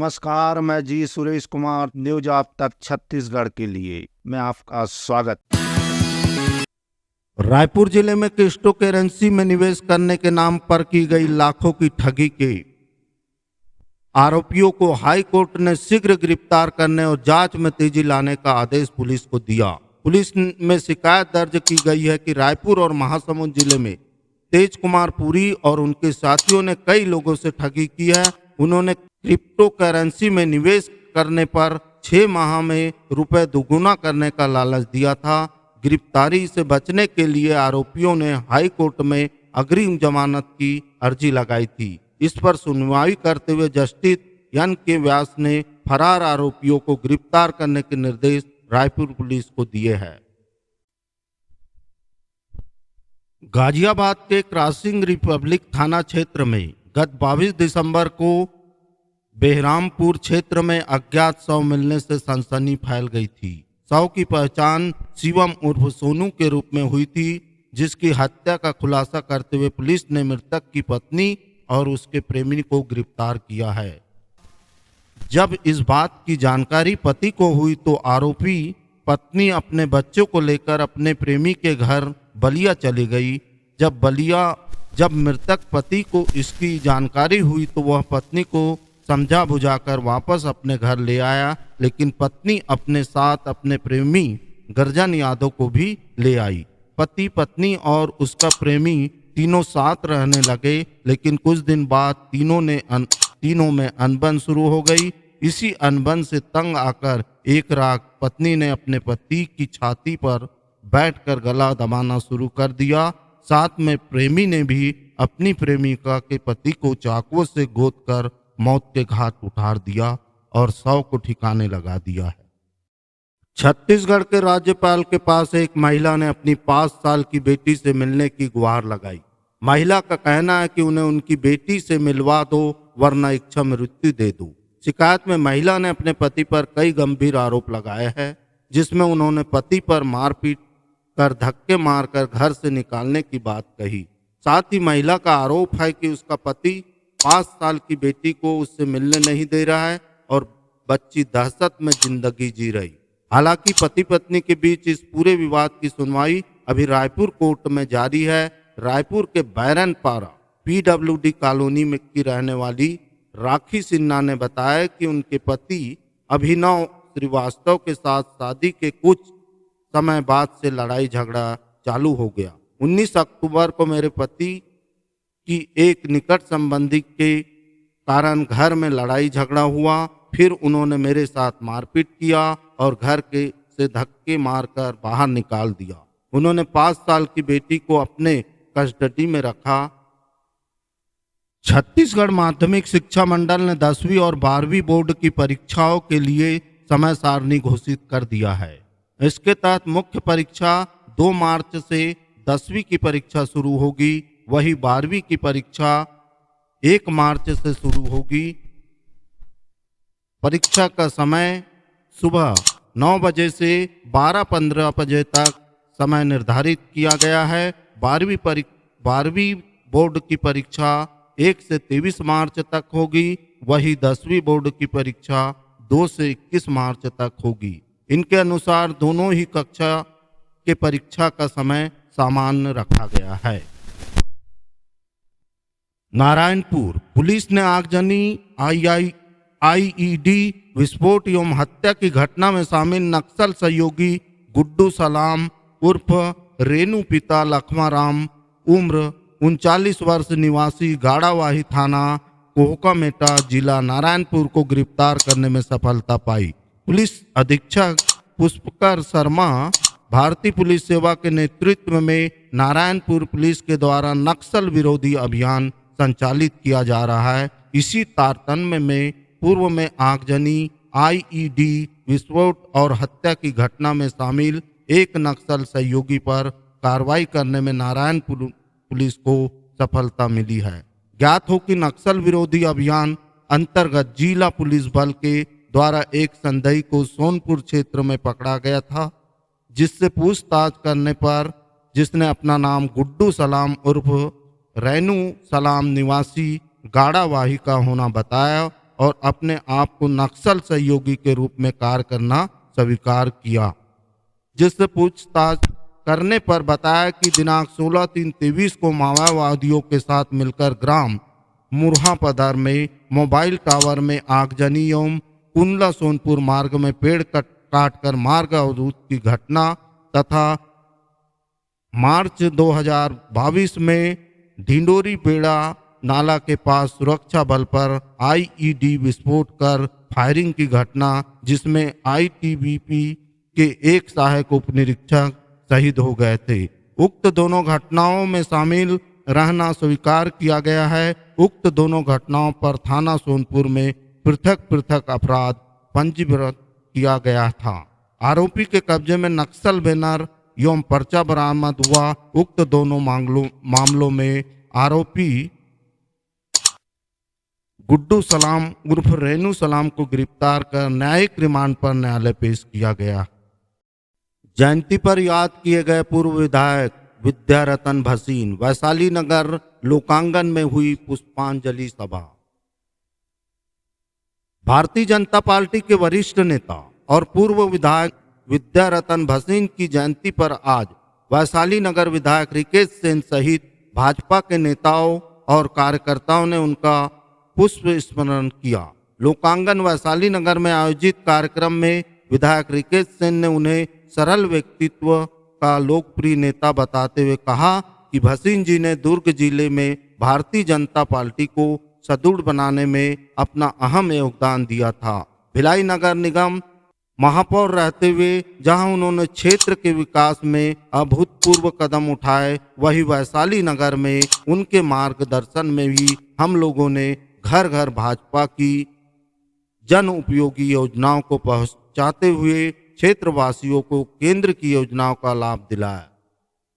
नमस्कार, मैं जी सुरेश कुमार, न्यूज आप तक छत्तीसगढ़ के लिए मैं आपका स्वागत। रायपुर जिले में क्रिप्टो करेंसी में निवेश करने के नाम पर की गई लाखों की ठगी के आरोपियों को हाई कोर्ट ने शीघ्र गिरफ्तार करने और जांच में तेजी लाने का आदेश पुलिस को दिया। पुलिस में शिकायत दर्ज की गई है कि रायपुर और महासमुंद जिले में तेज कुमार पुरी और उनके साथियों ने कई लोगों से ठगी की है। उन्होंने क्रिप्टो करेंसी में निवेश करने पर 6 माह में रुपए दोगुना करने का लालच दिया था। गिरफ्तारी से बचने के लिए आरोपियों ने हाई कोर्ट में अग्रिम जमानत की अर्जी लगाई थी। इस पर सुनवाई करते हुए जस्टिस एन के व्यास ने फरार आरोपियों को गिरफ्तार करने के निर्देश रायपुर पुलिस को दिए हैं। गाजियाबाद के क्रॉसिंग रिपब्लिक थाना क्षेत्र में गत 22 दिसंबर को बेहरामपुर क्षेत्र में अज्ञात शव मिलने से सनसनी फैल गई थी। शव की पहचान शिवम उर्फ सोनू के रूप में हुई थी, जिसकी हत्या का खुलासा करते हुए पुलिस ने मृतक की पत्नी और उसके प्रेमी को गिरफ्तार किया है। जब इस बात की जानकारी पति को हुई तो आरोपी पत्नी अपने बच्चों को लेकर अपने प्रेमी के घर बलिया चली गई। जब मृतक पति को इसकी जानकारी हुई तो वह पत्नी को समझा बुझाकर वापस अपने घर ले आया, लेकिन पत्नी अपने साथ अपने प्रेमी गर्जन यादव को भी ले आई। पति, पत्नी और उसका प्रेमी तीनों साथ रहने लगे, लेकिन कुछ दिन बाद तीनों में अनबन शुरू हो गई। इसी अनबन से तंग आकर एक रात पत्नी ने अपने पति की छाती पर बैठकर गला दबाना शुरू कर दिया। साथ में प्रेमी ने भी अपनी प्रेमिका के पति को चाकुओं से गोदकर मौत के घाट उतार दिया और शव को ठिकाने लगा दिया है। छत्तीसगढ़ के राज्यपाल के पास एक महिला ने अपनी 5 साल की बेटी से मिलने की गुहार लगाई। महिला का कहना है कि उन्हें उनकी बेटी से मिलवा दो वरना इच्छा मृत्यु दे दो। शिकायत में महिला ने अपने पति पर कई गंभीर आरोप लगाए हैं, जिसमें उन्होंने पति पर मारपीट कर धक्के मारकर घर से निकालने की बात कही। साथ ही महिला का आरोप है कि उसका पति 5 साल की बेटी को उससे मिलने नहीं दे रहा है और बच्ची दहशत में जिंदगी जी रही। हालांकि पति पत्नी के बीच इस पूरे विवाद की सुनवाई अभी रायपुर कोर्ट में जारी है। रायपुर के बैरनपारा PWD कॉलोनी में की रहने वाली राखी सिन्हा ने बताया कि उनके पति अभिनव श्रीवास्तव के साथ शादी के कुछ समय बाद से लड़ाई झगड़ा चालू हो गया। 19 अक्टूबर को मेरे पति की एक निकट संबंधी के कारण घर में लड़ाई झगड़ा हुआ। फिर उन्होंने मेरे साथ मारपीट किया और घर से धक्के मारकर बाहर निकाल दिया। उन्होंने 5 साल की बेटी को अपने कस्टडी में रखा। छत्तीसगढ़ माध्यमिक शिक्षा मंडल ने 10वीं और 12वीं बोर्ड की परीक्षाओं के लिए समय सारणी घोषित कर दिया है। इसके तहत मुख्य परीक्षा 2 मार्च से 10वीं की परीक्षा शुरू होगी, वही 12वीं की परीक्षा 1 मार्च से शुरू होगी। परीक्षा का समय सुबह 9 बजे से 12:15 बजे तक समय निर्धारित किया गया है। 12वीं बोर्ड की परीक्षा 1 से 23 मार्च तक होगी, वही 10वीं बोर्ड की परीक्षा 2 से 21 मार्च तक होगी। इनके अनुसार दोनों ही कक्षा के परीक्षा का समय सामान्य रखा गया है। नारायणपुर पुलिस ने आगजनी IED विस्फोट एवं हत्या की घटना में शामिल नक्सल सहयोगी गुड्डू सलाम उर्फ रेणु पिता लखमाराम उम्र 39 वर्ष निवासी गाड़ावाही थाना कोहकामेटा जिला नारायणपुर को गिरफ्तार करने में सफलता पाई। पुलिस अधीक्षक पुष्पकर शर्मा भारतीय पुलिस सेवा के नेतृत्व में नारायणपुर पुलिस के द्वारा नक्सल विरोधी अभियान संचालित किया जा रहा है। इसी तारतम्य में पूर्व में आगजनी IED विस्फोट और हत्या की घटना में शामिल एक नक्सल सहयोगी पर कार्रवाई करने में नारायणपुर पुलिस को सफलता मिली है। ज्ञात हो कि नक्सल विरोधी अभियान अंतर्गत जिला पुलिस बल के द्वारा एक संदेही को सोनपुर क्षेत्र में पकड़ा गया था, जिससे पूछताछ करने पर जिसने अपना नाम गुड्डू सलाम उर्फ रेणु सलाम निवासी गाड़ावाही का होना बताया और अपने आप को नक्सल सहयोगी के रूप में कार्य करना स्वीकार किया, जिससे पूछताछ करने पर बताया कि दिनांक 16/3/23 को माओवादियों के साथ मिलकर ग्राम मुरहापदर में मोबाइल टावर में आगजनी एवं कुंडला सोनपुर मार्ग में पेड़ काटकर मार्ग अवरोध की घटना तथा मार्च 2022 में ढिंडोरी बेड़ा नाला के पास सुरक्षा बल पर आईईडी विस्फोट कर फायरिंग की घटना, जिसमें आईटीबीपी के एक सहायक उप निरीक्षक शहीद हो गए थे। उक्त दोनों घटनाओं में शामिल रहना स्वीकार किया गया है। उक्त दोनों घटनाओं पर थाना सोनपुर में पृथक पृथक अपराध पंजीबद्ध किया गया था। आरोपी के कब्जे में नक्सल बैनर एवं पर्चा बरामद हुआ। उक्त दोनों मामलों में आरोपी गुड्डू सलाम उर्फ रेनू सलाम को गिरफ्तार कर न्यायिक रिमांड पर न्यायालय पेश किया गया। जयंती पर याद किए गए पूर्व विधायक विद्यारतन भसीन। वैशाली नगर लोकांगन में हुई पुष्पांजलि सभा। भारतीय जनता पार्टी के वरिष्ठ नेता और पूर्व विधायक विद्यारतन भसीन की जयंती पर आज वैशाली नगर विधायक रिकेश सेन सहित भाजपा के नेताओं और कार्यकर्ताओं ने उनका पुष्प स्मरण किया। लोकांगन वैशाली नगर में आयोजित कार्यक्रम में विधायक रिकेश सेन ने उन्हें सरल व्यक्तित्व का लोकप्रिय नेता बताते हुए कहा कि भसीन जी ने दुर्ग जिले में भारतीय जनता पार्टी को सुदृढ़ बनाने में अपना अहम योगदान दिया था। भिलाई नगर निगम महापौर रहते हुए जहां उन्होंने क्षेत्र के विकास में अभूतपूर्व कदम उठाए, वही वैशाली नगर में उनके मार्गदर्शन में भी हम लोगों ने घर घर भाजपा की जन उपयोगी योजनाओं को पहुंचाते हुए क्षेत्रवासियों को केंद्र की योजनाओं का लाभ दिलाया।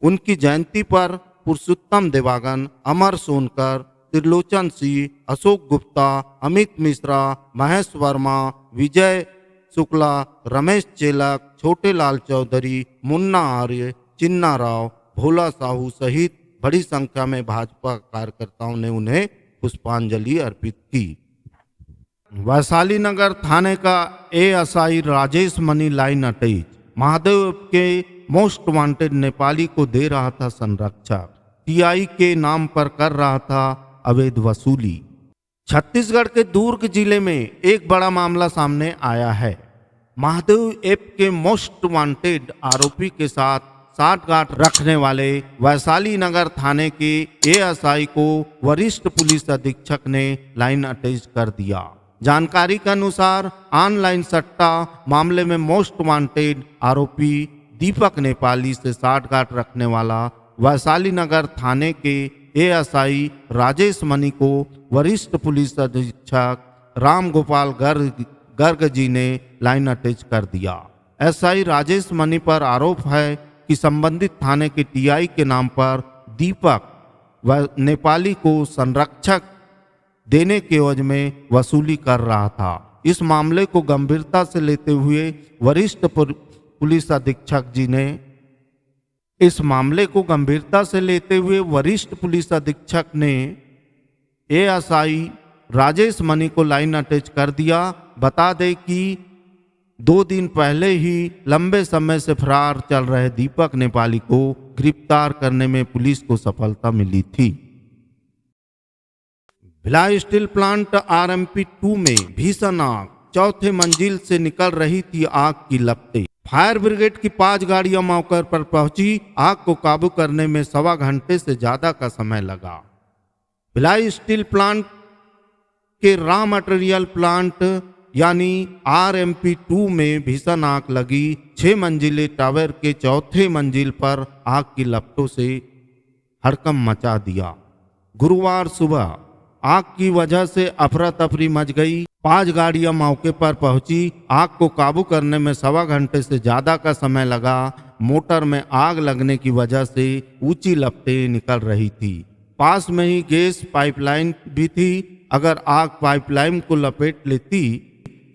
उनकी जयंती पर पुरुषोत्तम देवागन, अमर सोनकर, त्रिलोचन सिंह, अशोक गुप्ता, अमित मिश्रा, महेश वर्मा, विजय शुक्ला, रमेश चेलक, छोटे लाल चौधरी, मुन्ना आर्य, चिन्ना राव, भोला साहू सहित बड़ी संख्या में भाजपा कार्यकर्ताओं ने उन्हें पुष्पांजलि अर्पित की। वैशाली नगर थाने का ASI Rajesh money line attach. Mahadev के मोस्ट वांटेड नेपाली को दे रहा था संरक्षक, टीआई के नाम पर कर रहा था अवैध वसूली। छत्तीसगढ़ के दुर्ग जिले में एक बड़ा मामला सामने आया है। महादेव ऐप के मोस्ट वांटेड आरोपी के साथ साठगांठ रखने वाले वैशाली नगर थाने के एएसआई को वरिष्ठ पुलिस अधीक्षक ने लाइन अटैच कर दिया। जानकारी के अनुसार ऑनलाइन सट्टा मामले में मोस्ट वांटेड आरोपी दीपक नेपाली से साठगांठ रखने वाला वैशाली नगर थाने के एएसआई राजेश मनी को वरिष्ठ पुलिस अधीक्षक राम गोपाल गर्ग जी ने लाइन अटैच कर दिया। एसआई राजेश मनी पर आरोप है कि संबंधित थाने के टीआई के नाम पर दीपक व नेपाली को संरक्षक देने के एवज में वसूली कर रहा था। इस मामले को गंभीरता से लेते हुए वरिष्ठ पुलिस अधीक्षक जी ने एएसआई राजेश मनी को लाइन अटैच कर दिया। बता दें कि 2 दिन पहले ही लंबे समय से फरार चल रहे दीपक नेपाली को गिरफ्तार करने में पुलिस को सफलता मिली थी। भिलाई स्टील प्लांट आरएमपी 2 में भीषण आग, चौथे मंजिल से निकल रही थी आग की लपटें। फायर ब्रिगेड की 5 गाड़ियां मौके पर पहुंची। आग को काबू करने में 1.25 घंटे से ज्यादा का समय लगा। भिलाई स्टील प्लांट के रॉ मटेरियल प्लांट यानी आरएमपी 2 में भीषण आग लगी। 6 मंजिले टावर के चौथे मंजिल पर आग की लपटों से हड़कंप मचा दिया। गुरुवार सुबह आग की वजह से अफरा तफरी मच गई। 5 गाड़ियां मौके पर पहुंची। आग को काबू करने में 1.25 घंटे से ज्यादा का समय लगा। मोटर में आग लगने की वजह से ऊंची लपटें निकल रही थी। पास में ही गैस पाइपलाइन भी थी। अगर आग पाइपलाइन को लपेट लेती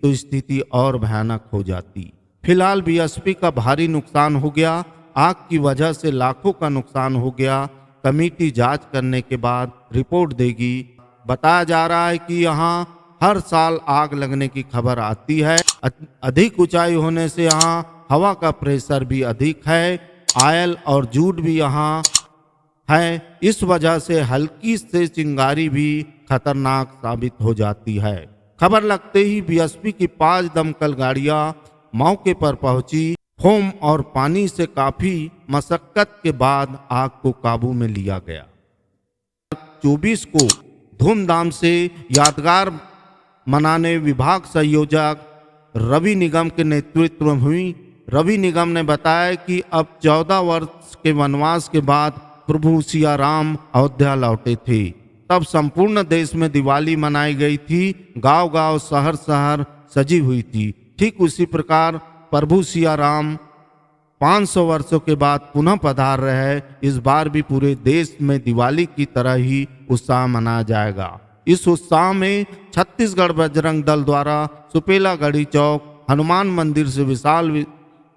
तो स्थिति और भयानक हो जाती। फिलहाल बीएसपी का भारी नुकसान हो गया। आग की वजह से लाखों का नुकसान हो गया। कमेटी जांच करने के बाद रिपोर्ट देगी। बताया जा रहा है कि यहाँ हर साल आग लगने की खबर आती है। अधिक ऊंचाई होने से यहाँ हवा का प्रेशर भी अधिक है। आयल और जूट भी यहाँ है। इस वजह से हल्की से चिंगारी भी खतरनाक साबित हो जाती है। खबर लगते ही बीएसपी की 5 दमकल गाड़ियां मौके पर पहुंची। फोम और पानी से काफी मशक्कत के बाद आग को काबू में लिया गया। 24 को धूमधाम से यादगार मनाने विभाग संयोजक रवि निगम के नेतृत्व में हुई। रवि निगम ने बताया कि अब 14 वर्ष के वनवास के बाद प्रभु सिया राम अयोध्या लौटे थे। तब संपूर्ण देश में दिवाली मनाई गई थी। गांव गांव शहर शहर सजी हुई थी। ठीक उसी प्रकार प्रभु सिया राम 500 वर्षों के बाद पुनः पधार रहे हैं। इस बार भी पूरे देश में दिवाली की तरह ही उत्साह मनाया जाएगा। इस उत्साह में छत्तीसगढ़ बजरंग दल द्वारा सुपेला गढ़ी चौक हनुमान मंदिर से विशाल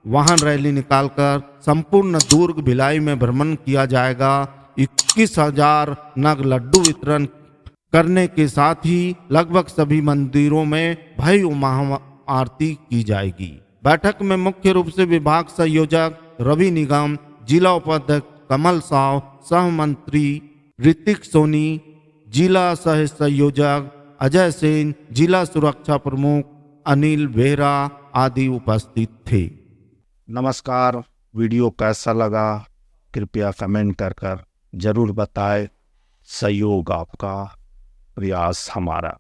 वाहन रैली निकालकर संपूर्ण दुर्ग भिलाई में भ्रमण किया जाएगा। 21,000 नग लड्डू वितरण करने के साथ ही लगभग सभी मंदिरों में भव्य महा आरती की जाएगी। बैठक में मुख्य रूप से विभाग संयोजक रवि निगम, जिला उपाध्यक्ष कमल साव, सह मंत्री ऋतिक सोनी, जिला सह संयोजक अजय सेन, जिला सुरक्षा प्रमुख अनिल बेहरा आदि उपस्थित थे। नमस्कार। वीडियो कैसा लगा कृपया कमेंट कर जरूर बताएं। सहयोग आपका, प्रयास हमारा।